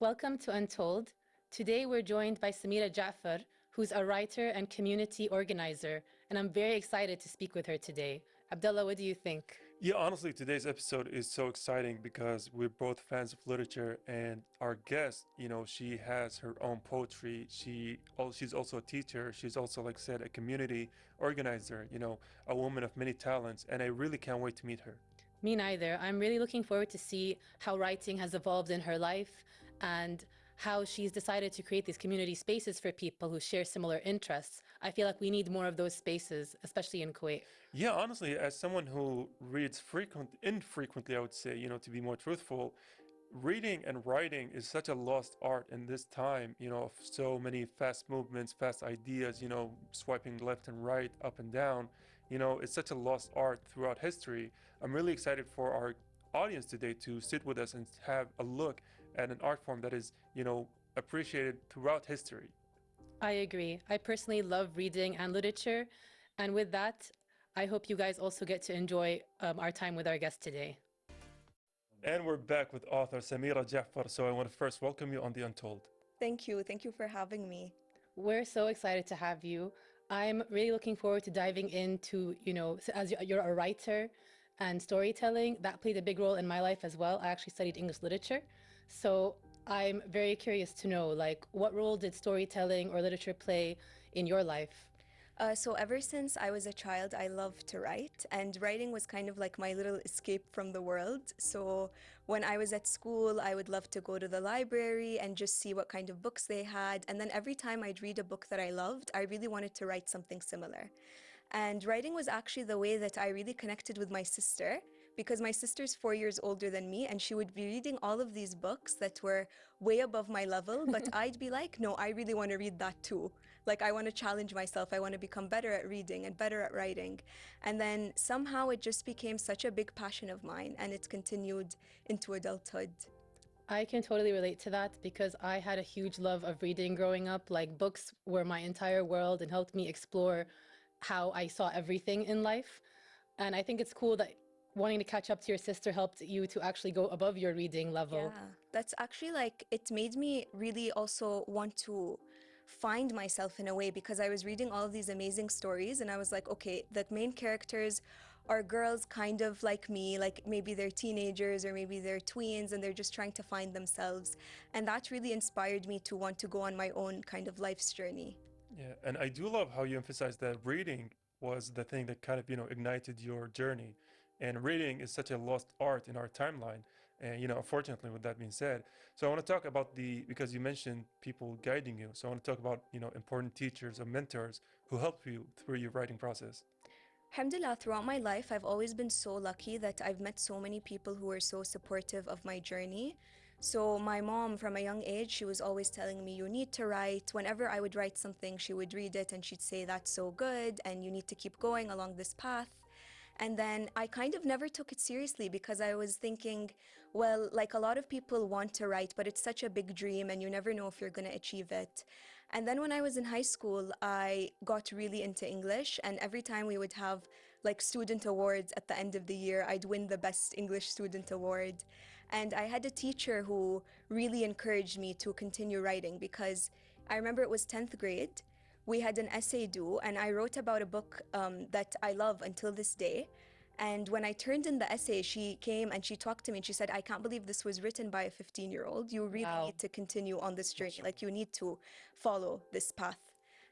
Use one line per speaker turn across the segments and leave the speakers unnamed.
Welcome to Untold. Today we're joined by Samira Jafar, who's a writer and community organizer, and I'm very excited to speak with her today. Abdullah, what do you think?
Yeah, honestly, today's episode is so exciting because we're both fans of literature, and our guest, she has her own poetry. She's also a teacher. She's also, like I said, a community organizer, a woman of many talents, and I really can't wait to meet her.
Me neither. I'm really looking forward to see how writing has evolved in her life and how she's decided to create these community spaces for people who share similar interests. I feel like we need more of those spaces, especially in Kuwait.
Yeah, honestly, as someone who reads infrequently, I would say, to be more truthful, reading and writing is such a lost art in this time, of so many fast movements, fast ideas, swiping left and right, up and down. It's such a lost art throughout history. I'm really excited for our audience today to sit with us and have a look at an art form that is, appreciated throughout history.
I agree. I personally love reading and literature. And with that, I hope you guys also get to enjoy our time with our guest today.
And we're back with author Samira Jafar. So I want to first welcome you on The Untold.
Thank you. Thank you for having me.
We're so excited to have you. I'm really looking forward to diving into, as you're a writer and storytelling, that played a big role in my life as well. I actually studied English literature. So I'm very curious to know, what role did storytelling or literature play in your life?
So ever since I was a child, I loved to write, and writing was kind of like my little escape from the world. So when I was at school, I would love to go to the library and just see what kind of books they had. And then every time I'd read a book that I loved, I really wanted to write something similar. And writing was actually the way that I really connected with my sister, because my sister's 4 years older than me, and she would be reading all of these books that were way above my level, but I'd be like, no, I really want to read that too. Like, I want to challenge myself. I want to become better at reading and better at writing. And then somehow it just became such a big passion of mine, and it continued into adulthood.
I can totally relate to that because I had a huge love of reading growing up. Like, books were my entire world and helped me explore how I saw everything in life. And I think it's cool that wanting to catch up to your sister helped you to actually go above your reading level.
Yeah, that's actually it made me really also want to find myself in a way, because I was reading all of these amazing stories and I was like, okay, the main characters are girls kind of like me, like maybe they're teenagers or maybe they're tweens and they're just trying to find themselves. And that really inspired me to want to go on my own kind of life's journey.
Yeah, and I do love how you emphasize that reading was the thing that kind of, ignited your journey. And reading is such a lost art in our timeline. And, unfortunately, with that being said, so I want to talk about because you mentioned people guiding you. So I want to talk about, important teachers or mentors who helped you through your writing process.
Alhamdulillah, throughout my life, I've always been so lucky that I've met so many people who were so supportive of my journey. So my mom, from a young age, she was always telling me, you need to write. Whenever I would write something, she would read it and she'd say, that's so good, and you need to keep going along this path. And then I kind of never took it seriously because I was thinking, well, like a lot of people want to write, but it's such a big dream and you never know if you're going to achieve it. And then when I was in high school, I got really into English, and every time we would have like student awards at the end of the year, I'd win the best English student award. And I had a teacher who really encouraged me to continue writing, because I remember it was 10th grade. We had an essay due, and I wrote about a book that I love until this day. And when I turned in the essay, she came and she talked to me and she said, I can't believe this was written by a 15-year-old. You really
Wow.
need to continue on this journey. Like, you need to follow this path.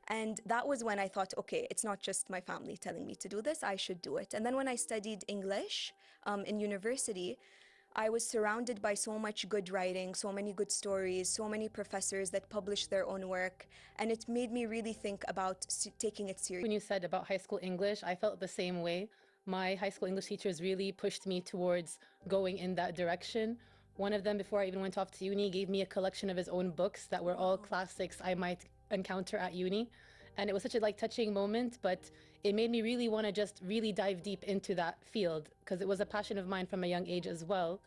And that was when I thought, okay, it's not just my family telling me to do this, I should do it. And then when I studied English in university, I was surrounded by so much good writing, so many good stories, so many professors that published their own work, and it made me really think about taking it seriously.
When you said about high school English, I felt the same way. My high school English teachers really pushed me towards going in that direction. One of them, before I even went off to uni, gave me a collection of his own books that were all classics I might encounter at uni. And it was such a touching moment, but it made me really want to just really dive deep into that field because it was a passion of mine from a young age as well.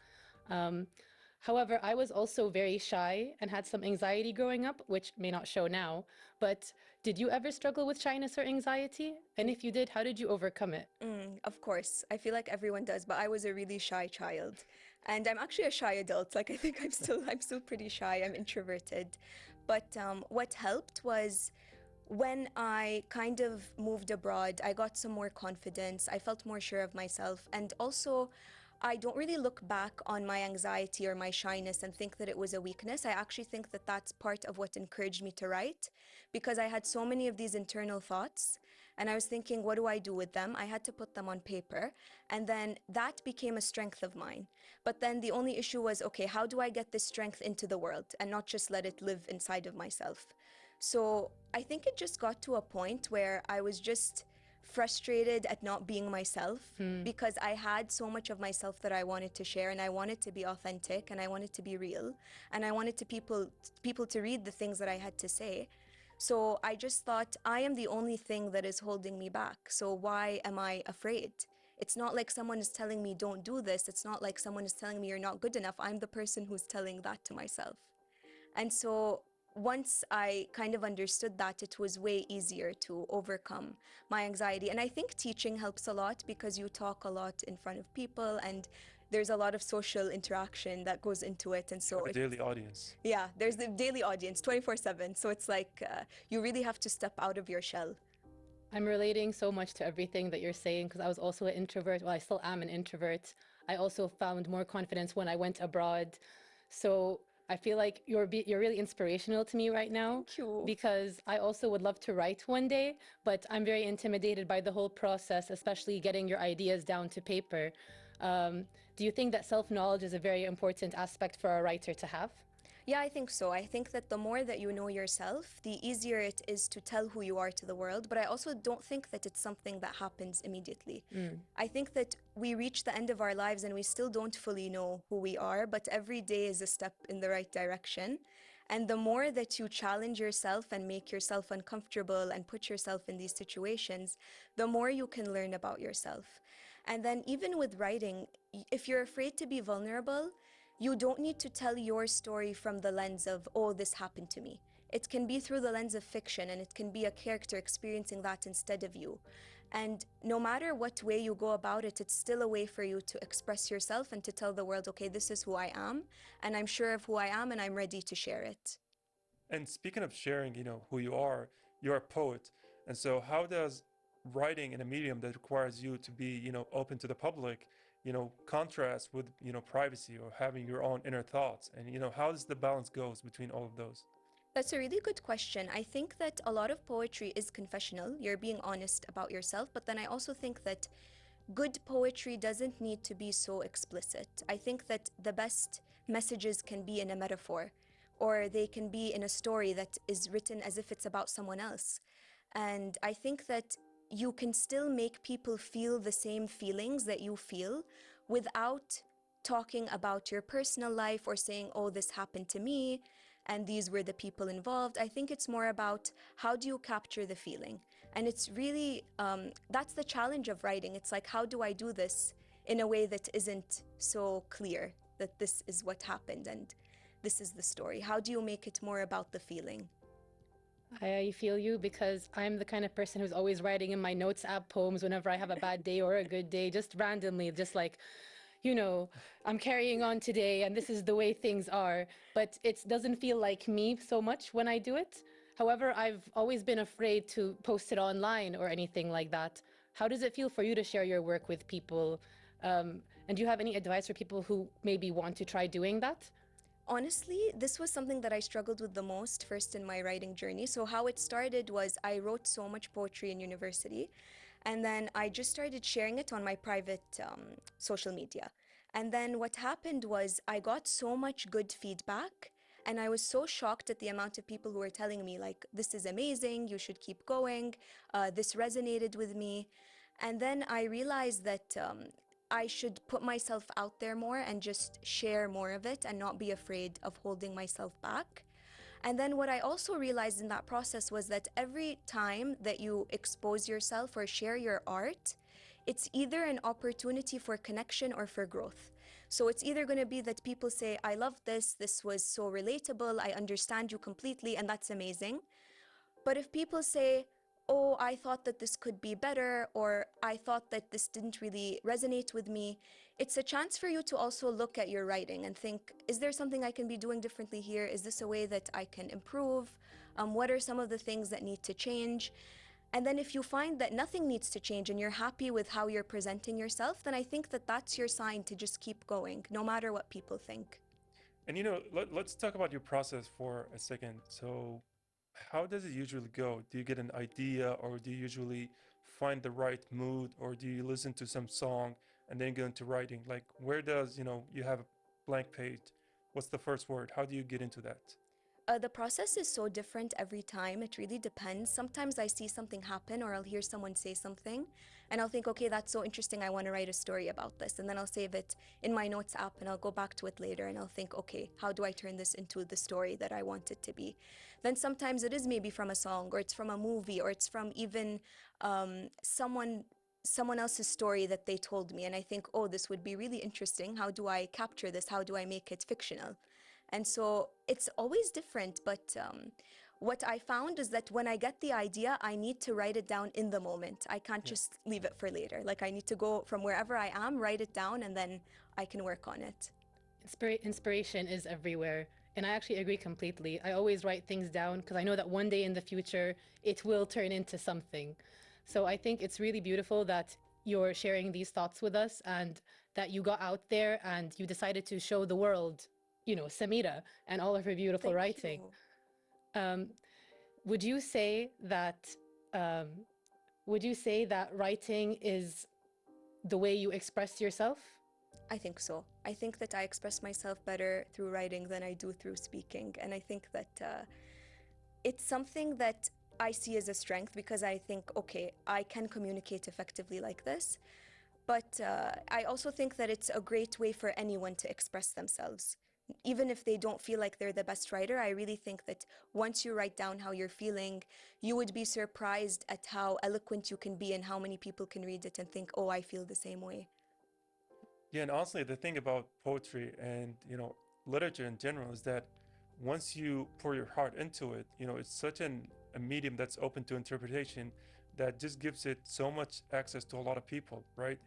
However, I was also very shy and had some anxiety growing up, which may not show now. But did you ever struggle with shyness or anxiety? And if you did, how did you overcome it?
Of course, I feel like everyone does, but I was a really shy child. And I'm actually a shy adult. Like I think I'm still pretty shy. I'm introverted. But what helped was when I kind of moved abroad, I got some more confidence. I felt more sure of myself. And also, I don't really look back on my anxiety or my shyness and think that it was a weakness. I actually think that that's part of what encouraged me to write, because I had so many of these internal thoughts. And I was thinking, what do I do with them? I had to put them on paper. And then that became a strength of mine. But then the only issue was, okay, how do I get this strength into the world and not just let it live inside of myself? So I think it just got to a point where I was just frustrated at not being myself, because I had so much of myself that I wanted to share, and I wanted to be authentic, and I wanted to be real, and I wanted to people to read the things that I had to say. So I just thought, I am the only thing that is holding me back. So why am I afraid? It's not like someone is telling me don't do this. It's not like someone is telling me you're not good enough. I'm the person who's telling that to myself. And so once I kind of understood that, it was way easier to overcome my anxiety. And I think teaching helps a lot, because you talk a lot in front of people and there's a lot of social interaction that goes into it. And so
A daily audience.
yeah, there's the daily audience 24/7. So it's like you really have to step out of your shell.
I'm relating so much to everything that you're saying because I was also an introvert. Well, I still am an introvert. I also found more confidence when I went abroad. So I feel like you're really inspirational to me right now.
Thank you.
Because I also would love to write one day, but I'm very intimidated by the whole process, especially getting your ideas down to paper. Do you think that self-knowledge is a very important aspect for a writer to have?
Yeah, I think so. I think that the more that you know yourself, the easier it is to tell who you are to the world. But I also don't think that it's something that happens immediately. I think that we reach the end of our lives and we still don't fully know who we are, but every day is a step in the right direction. And the more that you challenge yourself and make yourself uncomfortable and put yourself in these situations, the more you can learn about yourself. And then even with writing, if you're afraid to be vulnerable, you don't need to tell your story from the lens of, oh, this happened to me. It can be through the lens of fiction, and it can be a character experiencing that instead of you. And no matter what way you go about it, it's still a way for you to express yourself and to tell the world, okay, this is who I am, and I'm sure of who I am, and I'm ready to share it.
And speaking of sharing, who you're a poet. And so how does writing in a medium that requires you to be, open to the public, contrast with, privacy or having your own inner thoughts? And, how does the balance goes between all of those?
That's a really good question. I think that a lot of poetry is confessional. You're being honest about yourself. But then I also think that good poetry doesn't need to be so explicit. I think that the best messages can be in a metaphor, or they can be in a story that is written as if it's about someone else. And I think that you can still make people feel the same feelings that you feel without talking about your personal life or saying, oh, this happened to me and these were the people involved. I think it's more about how do you capture the feeling? And it's really, that's the challenge of writing. It's like, how do I do this in a way that isn't so clear that this is what happened and this is the story? How do you make it more about the feeling?
I feel you because I'm the kind of person who's always writing in my notes app poems whenever I have a bad day or a good day, just randomly, just like, I'm carrying on today and this is the way things are. But it doesn't feel like me so much when I do it. However, I've always been afraid to post it online or anything like that. How does it feel for you to share your work with people? And do you have any advice for people who maybe want to try doing that?
Honestly, this was something that I struggled with the most first in my writing journey. So how it started was I wrote so much poetry in university, and then I just started sharing it on my private social media. And then what happened was I got so much good feedback, and I was so shocked at the amount of people who were telling me, like, this is amazing, you should keep going, this resonated with me. And then I realized that I should put myself out there more and just share more of it and not be afraid of holding myself back. And then what I also realized in that process was that every time that you expose yourself or share your art, it's either an opportunity for connection or for growth. So it's either going to be that people say, I love this, this was so relatable, I understand you completely, and that's amazing. But if people say, oh, I thought that this could be better, or I thought that this didn't really resonate with me, it's a chance for you to also look at your writing and think, is there something I can be doing differently here? Is this a way that I can improve? What are some of the things that need to change? And then if you find that nothing needs to change and you're happy with how you're presenting yourself, then I think that that's your sign to just keep going, no matter what people think.
And let's talk about your process for a second. So how does it usually go? Do you get an idea, or do you usually find the right mood, or do you listen to some song and then go into writing? Like, where does, you have a blank page, what's the first word? How do you get into that?
The process is so different every time. It really depends. Sometimes I see something happen or I'll hear someone say something and I'll think, okay, that's so interesting. I want to write a story about this. And then I'll save it in my notes app and I'll go back to it later and I'll think, okay, how do I turn this into the story that I want it to be? Then sometimes it is maybe from a song, or it's from a movie, or it's from even someone else's story that they told me. And I think, oh, this would be really interesting. How do I capture this? How do I make it fictional? And so it's always different, but what I found is that when I get the idea, I need to write it down in the moment. I can't just leave it for later. Like, I need to go from wherever I am, write it down, and then I can work on it.
Inspiration is everywhere. And I actually agree completely. I always write things down because I know that one day in the future, it will turn into something. So I think it's really beautiful that you're sharing these thoughts with us and that you got out there and you decided to show the world, Samira and all of her beautiful writing. Would you say that writing is the way you express yourself?
I think so. I think that I express myself better through writing than I do through speaking. And I think that it's something that I see as a strength because I think, okay, I can communicate effectively like this. But I also think that it's a great way for anyone to express themselves. Even if they don't feel like they're the best writer, I really think that once you write down how you're feeling, you would be surprised at how eloquent you can be and how many people can read it and think, oh, I feel the same way.
Yeah, and honestly, the thing about poetry and, literature in general is that once you pour your heart into it, it's such a medium that's open to interpretation that just gives it so much access to a lot of people, right?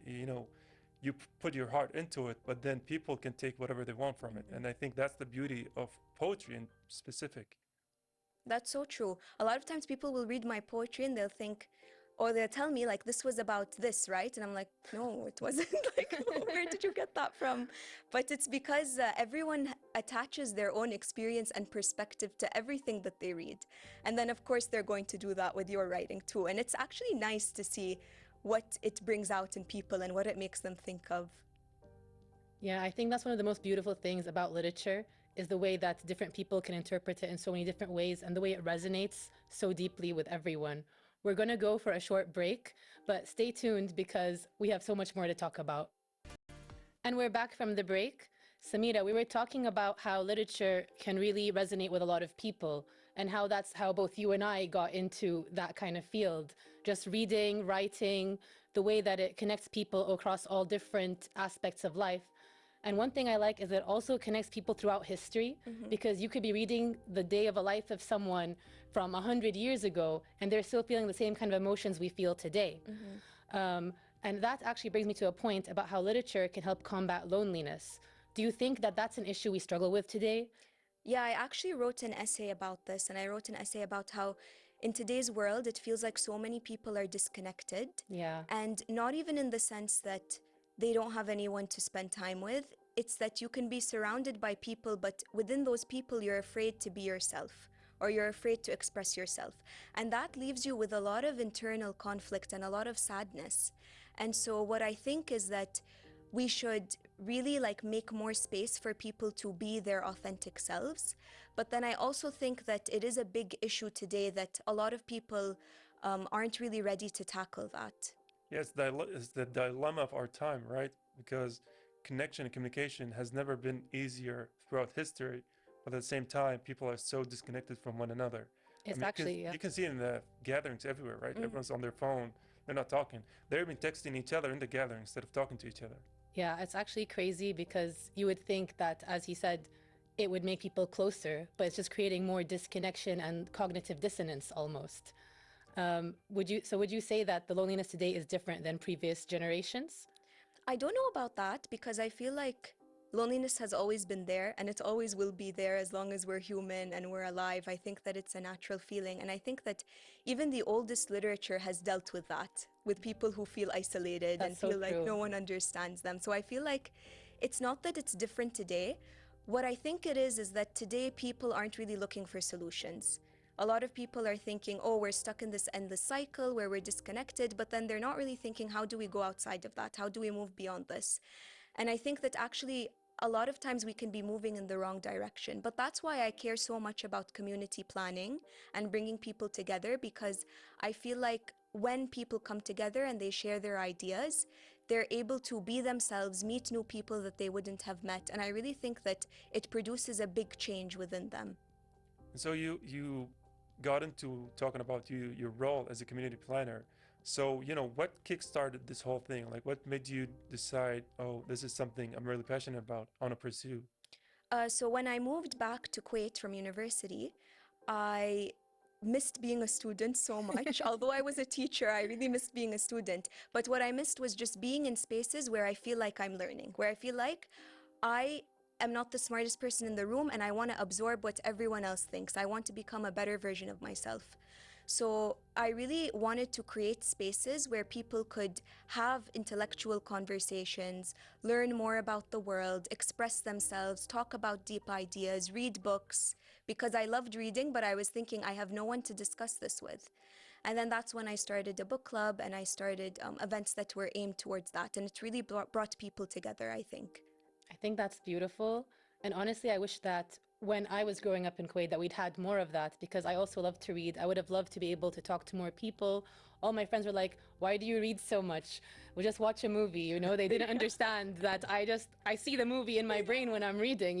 You put your heart into it, but then people can take whatever they want from it. And I think that's the beauty of poetry in specific.
That's so true. A lot of times people will read my poetry and they'll think, or they'll tell me like, this was about this, right? And I'm like, no, it wasn't. Like, where did you get that from? But it's because everyone attaches their own experience and perspective to everything that they read. And then of course they're going to do that with your writing too. And it's actually nice to see what it brings out in people and what it makes them think of.
Yeah, I think that's one of the most beautiful things about literature is the way that different people can interpret it in so many different ways and the way it resonates so deeply with everyone. We're going to go for a short break, but stay tuned because we have so much more to talk about. And we're back from the break. Samira, we were talking about how literature can really resonate with a lot of people and how that's how both you and I got into that kind of field. Just reading, writing, the way that it connects people across all different aspects of life. And one thing I like is it also connects people throughout history because you could be reading the day of a life of someone from 100 years ago and they're still feeling the same kind of emotions we feel today. And that actually brings me to a point about how literature can help combat loneliness. Do you think that that's an issue we struggle with today?
Yeah, I actually wrote an essay about this, and I wrote an essay about how in today's world, it feels like so many people are disconnected.
Yeah.
And not even in the sense that they don't have anyone to spend time with. It's that you can be surrounded by people, but within those people, you're afraid to be yourself or you're afraid to express yourself. And that leaves you with a lot of internal conflict and a lot of sadness. And so what I think is that we should really make more space for people to be their authentic selves. But then I also think that it is a big issue today that a lot of people aren't really ready to tackle that.
Yes, it's the dilemma of our time, right? Because connection and communication has never been easier throughout history, but at the same time, people are so disconnected from one another.
It's
You can see it in the gatherings everywhere, right? Everyone's on their phone, they're not talking. They're even texting each other in the gathering instead of talking to each other.
Yeah, it's actually crazy because you would think that, as he said, it would make people closer, but it's just creating more disconnection and cognitive dissonance almost. Would you say that the loneliness today is different than previous generations?
I don't know about that because I feel like loneliness has always been there and it always will be there as long as we're human and we're alive. I think that it's a natural feeling. And I think that even the oldest literature has dealt with that, with people who feel isolated and
That's so
feel like
true.
no one understands them. So I feel like it's not that it's different today. What I think it is that today people aren't really looking for solutions. A lot of people are thinking, oh, we're stuck in this endless cycle where we're disconnected, but then they're not really thinking, how do we go outside of that? How do we move beyond this? And I think that actually a lot of times we can be moving in the wrong direction. But that's why I care so much about community planning and bringing people together, because I feel like when people come together and they share their ideas, they're able to be themselves, meet new people that they wouldn't have met. And I really think that it produces a big change within them.
And so you got into talking about your role as a community planner. So, what kickstarted this whole thing? Like, what made you decide, oh, this is something I'm really passionate about, I want to pursue?
So when I moved back to Kuwait from university, I missed being a student so much. Although I was a teacher, I really missed being a student. But what I missed was just being in spaces where I feel like I'm learning, where I feel like I am not the smartest person in the room and I want to absorb what everyone else thinks. I want to become a better version of myself. So I really wanted to create spaces where people could have intellectual conversations, learn more about the world, express themselves, talk about deep ideas, read books, because I loved reading, but I was thinking I have no one to discuss this with. And then that's when I started a book club and I started events that were aimed towards that. And it really brought people together, I think.
I think that's beautiful. And honestly, I wish that when I was growing up in Kuwait that we'd had more of that, because I also love to read. I would have loved to be able to talk to more people. All my friends were like, "Why do you read so much? We'll just watch a movie." They didn't understand that I see the movie in my brain when I'm reading.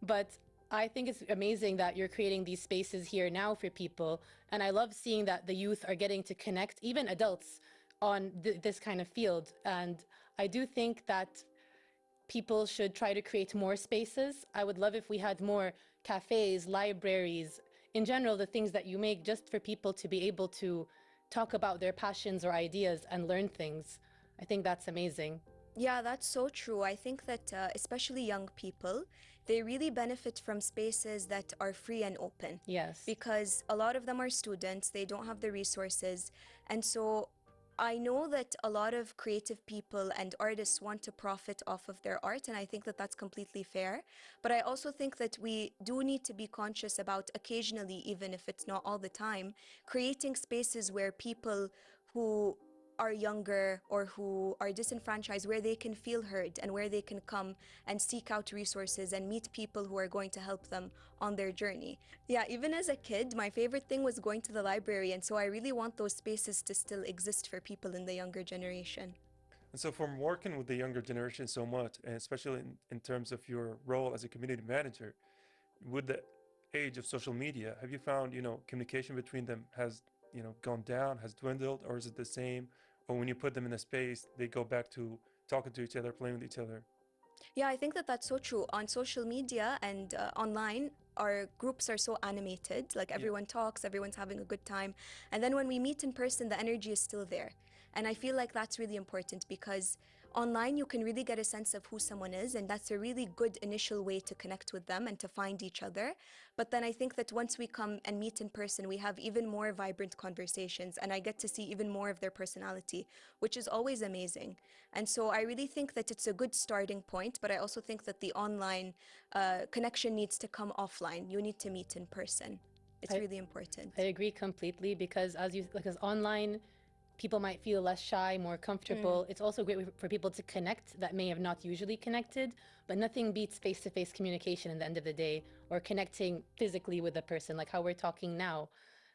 But I think it's amazing that you're creating these spaces here now for people. And I love seeing that the youth are getting to connect, even adults, on this kind of field. And I do think that people should try to create more spaces. I would love if we had more cafes, libraries, in general, the things that you make just for people to be able to talk about their passions or ideas and learn things. I think that's amazing.
Yeah, that's so true. I think that especially young people, they really benefit from spaces that are free and open.
Yes.
Because a lot of them are students, they don't have the resources. And so I know that a lot of creative people and artists want to profit off of their art, and I think that that's completely fair. But I also think that we do need to be conscious about occasionally, even if it's not all the time, creating spaces where people who are younger or who are disenfranchised, where they can feel heard and where they can come and seek out resources and meet people who are going to help them on their journey. Yeah, even as a kid, my favorite thing was going to the library, and so I really want those spaces to still exist for people in the younger generation.
And so, from working with the younger generation so much, and especially in terms of your role as a community manager, with the age of social media, have you found, communication between them has, gone down, has dwindled, or is it the same? Or when you put them in a space, they go back to talking to each other, playing with each other?
Yeah, I think that that's so true. On social media and online, our groups are so animated. Like everyone talks, everyone's having a good time. And then when we meet in person, the energy is still there. And I feel like that's really important because online you can really get a sense of who someone is, and that's a really good initial way to connect with them and to find each other. But then I think that once we come and meet in person, we have even more vibrant conversations, and I get to see even more of their personality, which is always amazing. And so I really think that it's a good starting point, but I also think that the online connection needs to come offline. You need to meet in person. It's really important.
I agree completely because because online people might feel less shy, more comfortable. It's also great for people to connect that may have not usually connected, but nothing beats face-to-face communication in the end of the day, or connecting physically with a person like how we're talking now.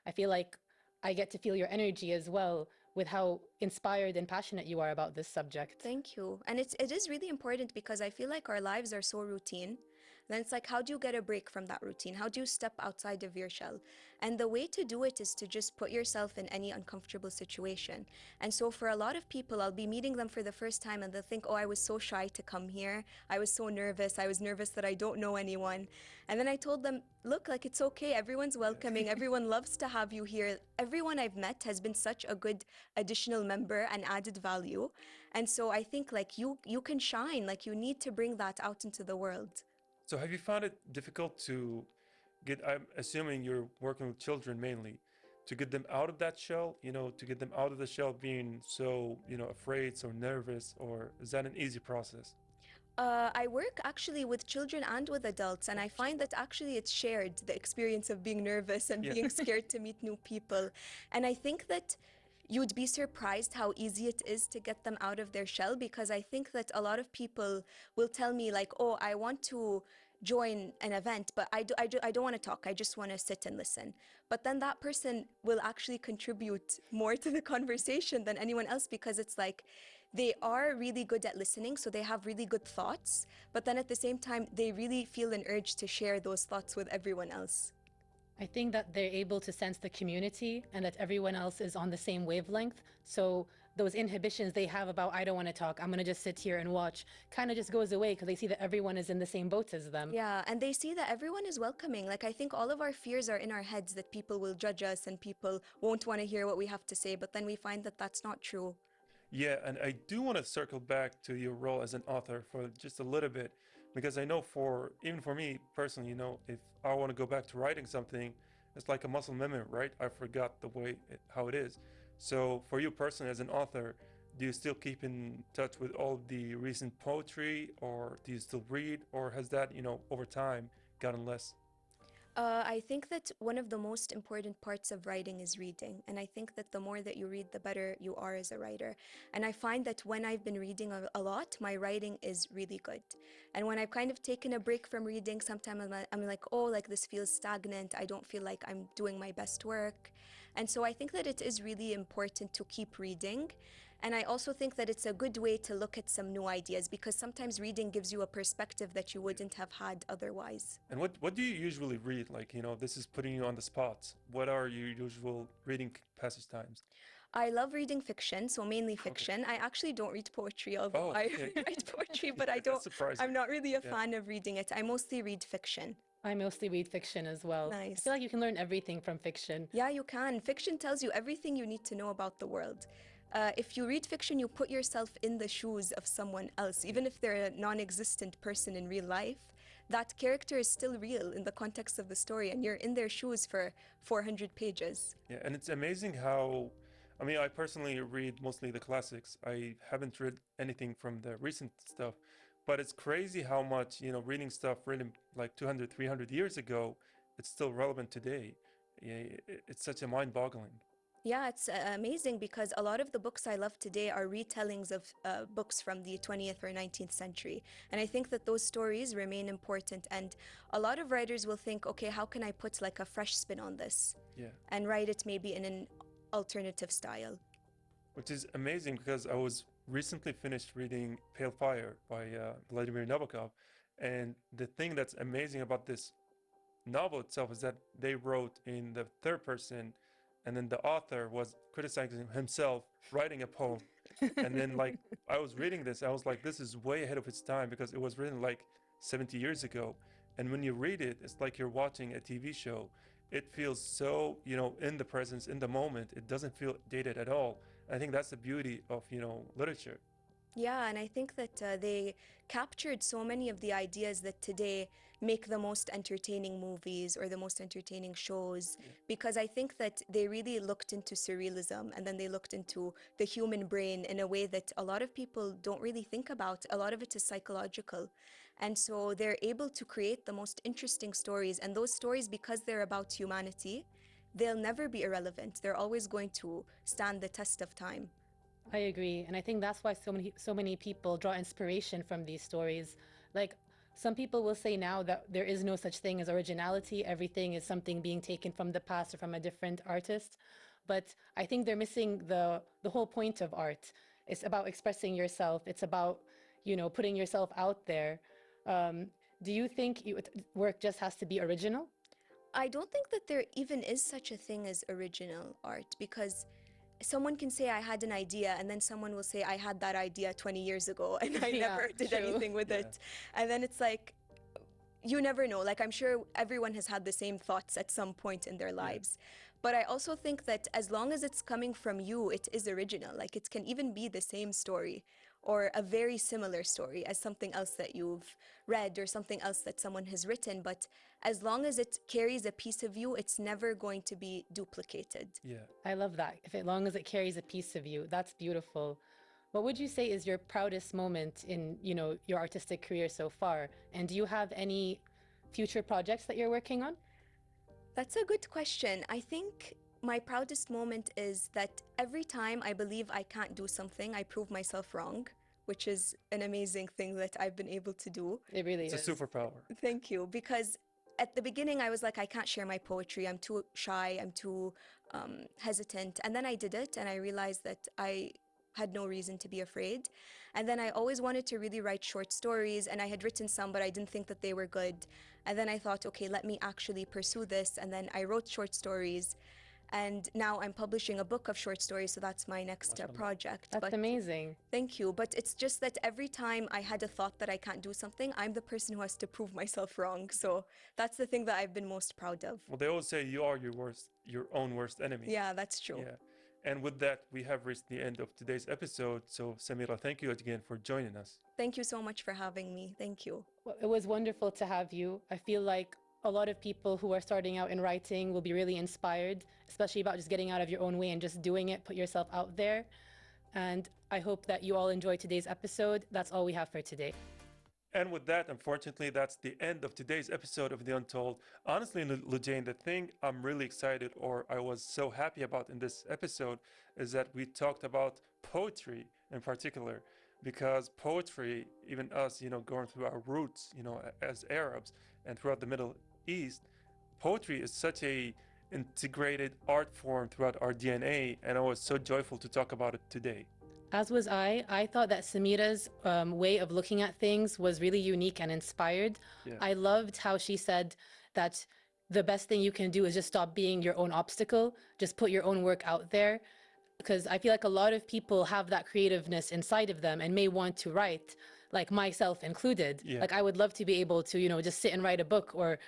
I feel like I get to feel your energy as well with how inspired and passionate you are about this subject.
Thank you. And it is really important because I feel like our lives are so routine. Then it's like, how do you get a break from that routine? How do you step outside of your shell? And the way to do it is to just put yourself in any uncomfortable situation. And so for a lot of people, I'll be meeting them for the first time and they'll think, oh, I was so shy to come here. I was so nervous. I was nervous that I don't know anyone. And then I told them, look, like, it's okay. Everyone's welcoming. Everyone loves to have you here. Everyone I've met has been such a good additional member and added value. And so I think like you can shine, like you need to bring that out into the world.
So have you found it difficult to get, I'm assuming you're working with children mainly, to get them out of that shell, to get them out of the shell being so, afraid, so nervous, or is that an easy process?
I work actually with children and with adults, and I find that actually it's shared, the experience of being nervous and
Yeah.
being scared to meet new people. And I think that you'd be surprised how easy it is to get them out of their shell, because I think that a lot of people will tell me like, oh, I want to join an event, but I don't want to talk. I just want to sit and listen. But then that person will actually contribute more to the conversation than anyone else, because it's like they are really good at listening, so they have really good thoughts, but then at the same time, they really feel an urge to share those thoughts with everyone else.
I think that they're able to sense the community and that everyone else is on the same wavelength. So those inhibitions they have about, I don't want to talk, I'm going to just sit here and watch, kind of just goes away because they see that everyone is in the same boat as them.
Yeah, and they see that everyone is welcoming. Like, I think all of our fears are in our heads, that people will judge us and people won't want to hear what we have to say, but then we find that that's not true.
Yeah, and I do want to circle back to your role as an author for just a little bit, because I know even for me personally, if I want to go back to writing something, it's like a muscle memory, right? I forgot how it is. So for you personally as an author, do you still keep in touch with all the recent poetry, or do you still read, or has that, over time gotten less?
I think that one of the most important parts of writing is reading. And I think that the more that you read, the better you are as a writer. And I find that when I've been reading a lot, my writing is really good. And when I've kind of taken a break from reading, sometimes I'm like, oh, like this feels stagnant. I don't feel like I'm doing my best work. And so I think that it is really important to keep reading. And I also think that it's a good way to look at some new ideas, because sometimes reading gives you a perspective that you wouldn't have had otherwise.
And what do you usually read? Like, this is putting you on the spot. What are your usual reading passage times?
I love reading fiction, so mainly fiction. I actually don't read poetry, although
Oh,
I
okay.
write poetry, but I
That's
don't,
surprising.
I'm not really a
Yeah.
fan of reading it. I mostly read fiction.
I mostly read fiction as well. I
Nice.
feel like you can learn everything from fiction.
Yeah, you can. Fiction tells you everything you need to know about the world. If you read fiction, you put yourself in the shoes of someone else. Even if they're a non-existent person in real life, that character is still real in the context of the story, and you're in their shoes for 400 pages.
Yeah, and it's amazing how, I personally read mostly the classics. I haven't read anything from the recent stuff, but it's crazy how much, reading stuff written like 200, 300 years ago, it's still relevant today. Yeah, it's such a mind-boggling.
Yeah, it's amazing, because a lot of the books I love today are retellings of books from the 20th or 19th century. And I think that those stories remain important. And a lot of writers will think, okay, how can I put like a fresh spin on this?
Yeah.
And write it maybe in an alternative style.
Which is amazing, because I was recently finished reading Pale Fire by Vladimir Nabokov. And the thing that's amazing about this novel itself is that they wrote in the third person, and then the author was criticizing himself writing a poem. And then like I was reading this, I was like, this is way ahead of its time, because it was written like 70 years ago. And when you read it, it's like you're watching a TV show. It feels so, in the presence, in the moment. It doesn't feel dated at all. I think that's the beauty of, literature.
Yeah, and I think that they captured so many of the ideas that today make the most entertaining movies or the most entertaining shows, because I think that they really looked into surrealism, and then they looked into the human brain in a way that a lot of people don't really think about. A lot of it is psychological. And so they're able to create the most interesting stories, and those stories, because they're about humanity, they'll never be irrelevant. They're always going to stand the test of time.
I agree, and I think that's why so many people draw inspiration from these stories. Like, some people will say now that there is no such thing as originality. Everything is something being taken from the past or from a different artist. But I think they're missing the whole point of art. It's about expressing yourself. It's about, putting yourself out there. Do you think work just has to be original?
I don't think that there even is such a thing as original art, because someone can say I had an idea and then someone will say I had that idea 20 years ago and I
Yeah,
never did
true.
anything with
Yeah.
it. And then it's like, you never know. Like, I'm sure everyone has had the same thoughts at some point in their lives. But I also think that as long as it's coming from you, it is original. Like, it can even be the same story or a very similar story as something else that you've read or something else that someone has written. But as long as it carries a piece of you, it's never going to be duplicated.
Yeah.
I love that. If as long as it carries a piece of you, that's beautiful. What would you say is your proudest moment in, your artistic career so far? And do you have any future projects that you're working on?
That's a good question. I think my proudest moment is that every time I believe I can't do something, I prove myself wrong, which is an amazing thing that I've been able to do.
It really
It's
is.
a superpower.
Thank you. Because at the beginning, I was like, I can't share my poetry. I'm too shy. I'm too hesitant. And then I did it and I realized that I had no reason to be afraid. And then I always wanted to really write short stories, and I had written some, but I didn't think that they were good. And then I thought, okay, let me actually pursue this. And then I wrote short stories. And now I'm publishing a book of short stories, so that's my next
Mashallah.
project.
That's
But
amazing.
thank you. But it's just that every time I had a thought that I can't do something, I'm the person who has to prove myself wrong. So that's the thing that I've been most proud of.
Well, they always say you are your own worst enemy.
Yeah, that's true.
Yeah. And with that, we have reached the end of today's episode. So, Samira, thank you again for joining us.
Thank you so much for having me. Thank you.
Well, it was wonderful to have you. I feel like a lot of people who are starting out in writing will be really inspired, especially about just getting out of your own way and just doing it, put yourself out there. And I hope that you all enjoyed today's episode. That's all we have for today.
And with that, unfortunately, that's the end of today's episode of The Untold. Honestly, Lujane, the thing I'm really excited, or I was so happy about in this episode, is that we talked about poetry in particular. Because poetry, even us, going through our roots, as Arabs and throughout the Middle East, poetry is such a integrated art form throughout our DNA, and I was so joyful to talk about it today.
As was I. I thought that Samira's way of looking at things was really unique and inspired.
Yeah.
I loved how she said that the best thing you can do is just stop being your own obstacle, just put your own work out there. Because I feel like a lot of people have that creativeness inside of them and may want to write, like myself included.
Yeah.
Like I would love to be able to, just sit and write a book or,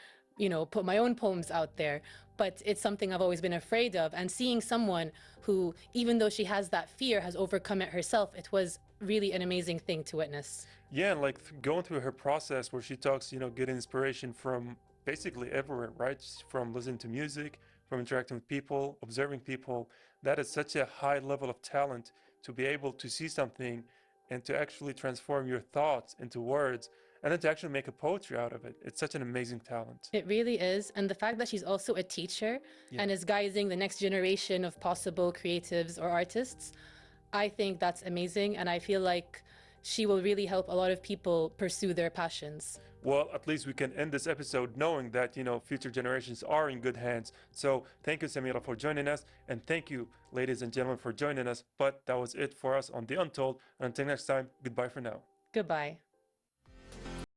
put my own poems out there. But it's something I've always been afraid of. And seeing someone who, even though she has that fear, has overcome it herself, it was really an amazing thing to witness.
Yeah, and like going through her process where she talks, getting inspiration from basically everywhere, right? From listening to music, from interacting with people, observing people. That is such a high level of talent to be able to see something and to actually transform your thoughts into words and then to actually make a poetry out of it. It's such an amazing talent.
It really is. And the fact that she's also a teacher and is guiding the next generation of possible creatives or artists, I think that's amazing. And I feel like she will really help a lot of people pursue their passions.
Well, at least we can end this episode knowing that, future generations are in good hands. So thank you, Samira, for joining us. And thank you, ladies and gentlemen, for joining us. But that was it for us on The Untold. And until next time, goodbye for now.
Goodbye.